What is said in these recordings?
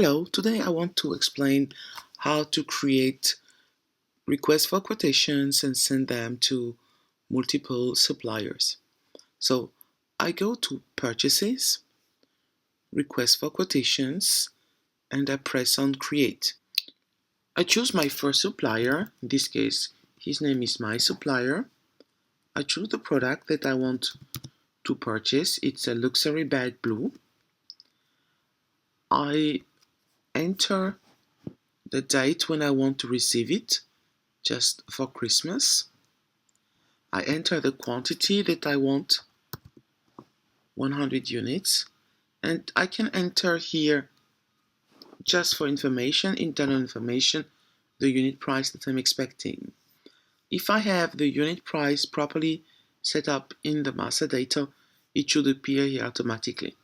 Hello, today I want to explain how to create requests for quotations and send them to multiple suppliers. So I go to Purchases, Request for Quotations, and I press on Create. I choose my first supplier, in this case his name is my supplier. I choose the product that I want to purchase, it's a luxury bag blue. I enter the date when I want to receive it, just for Christmas. I enter the quantity that I want, 100 units, and I can enter here, just for information, internal information, the unit price that I'm expecting. If I have the unit price properly set up in the master data, it should appear here automatically.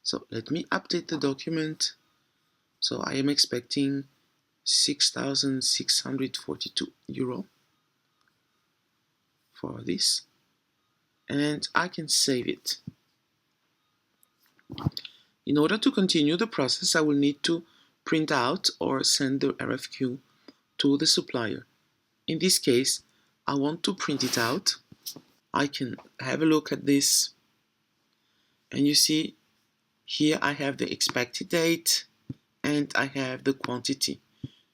So let me update the document. So I am expecting 6,642 euro for this, and I can save it. In order to continue the process, I will need to print out or send the RFQ to the supplier. In this case, I want to print it out. I can have a look at this, and you see here I have the expected date and I have the quantity.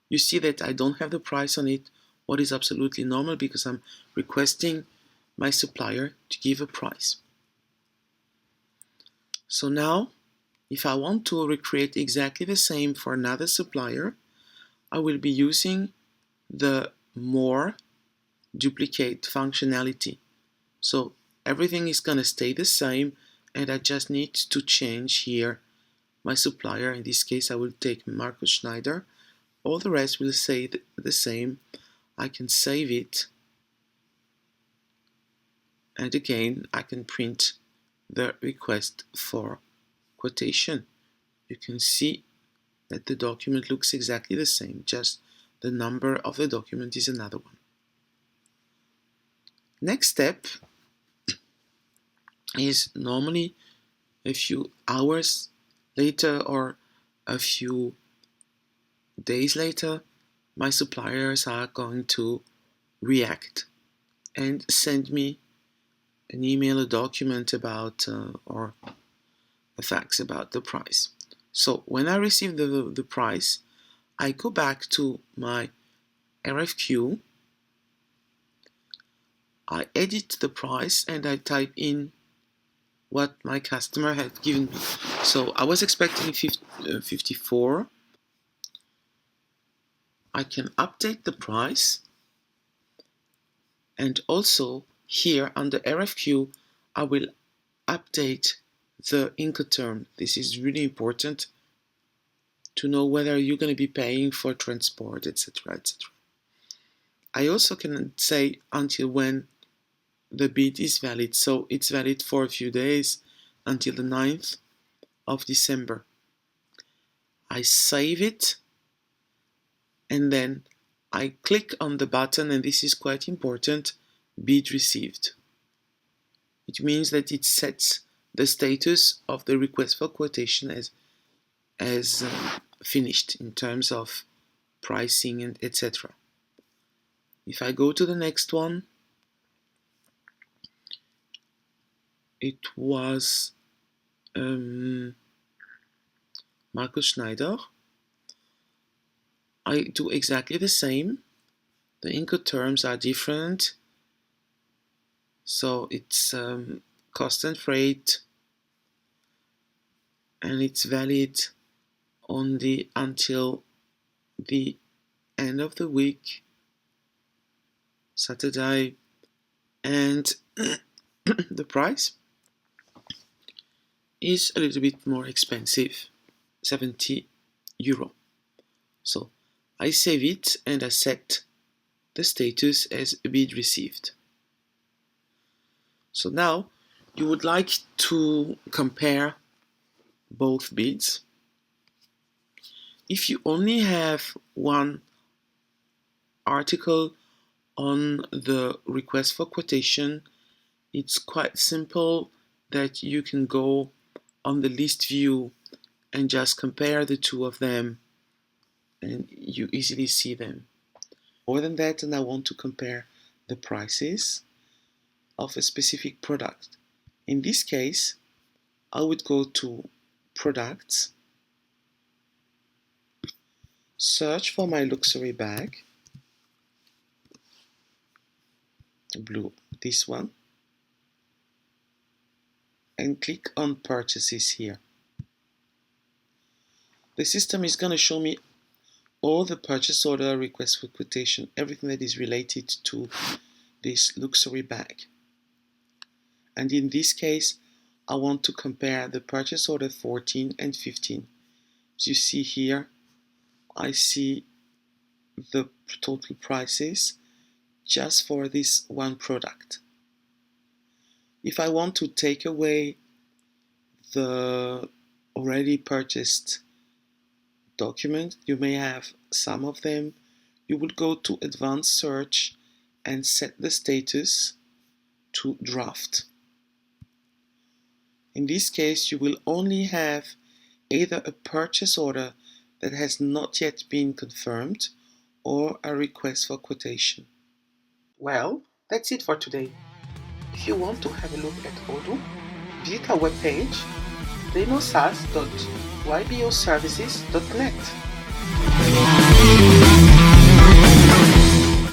You see that I don't have the price on it, what is absolutely normal because I'm requesting my supplier to give a price. So now, if I want to recreate exactly the same for another supplier, I will be using the more duplicate functionality. So everything is going to stay the same, and I just need to change here my supplier. In this case, I will take Markus Schneider. All the rest will stay the same. I can save it, and again I can print the request for quotation. You can see that the document looks exactly the same, just the number of the document is another one. Next step is normally a few hours later or a few days later, my suppliers are going to react and send me an email, a document about or a fax about the price. So when I receive the price, I go back to my RFQ, I edit the price and I type in what my customer had given me. So I was expecting 54. I can update the price, and also here under RFQ I will update the Incoterm. This is really important to know whether you're going to be paying for transport, etc., etc. I also can say until when the bid is valid. So it's valid for a few days until the 9th of December. I save it, and then I click on the button, and this is quite important, bid received. It means that it sets the status of the request for quotation as finished in terms of pricing and etc. If I go to the next one, it was Markus Schneider. I do exactly the same. The Incoterms are different. So it's cost and freight, and it's valid only until the end of the week, Saturday, and the price is a little bit more expensive, 70 euro. So I save it and I set the status as bid received. So now you would like to compare both bids. If you only have one article on the request for quotation, it's quite simple that you can go on the list view and just compare the two of them, and you easily see them. More than that, and I want to compare the prices of a specific product. In this case, I would go to products, search for my luxury bag, blue, this one, and click on purchases here. The system is going to show me all the purchase order, request for quotation, everything that is related to this luxury bag. And in this case, I want to compare the purchase order 14 and 15. As you see here, I see the total prices just for this one product. If I want to take away the already purchased document, you may have some of them, you would go to advanced search and set the status to draft. In this case, you will only have either a purchase order that has not yet been confirmed or a request for quotation. Well, that's it for today. If you want to have a look at Odoo, visit our webpage denosas.yboservices.net.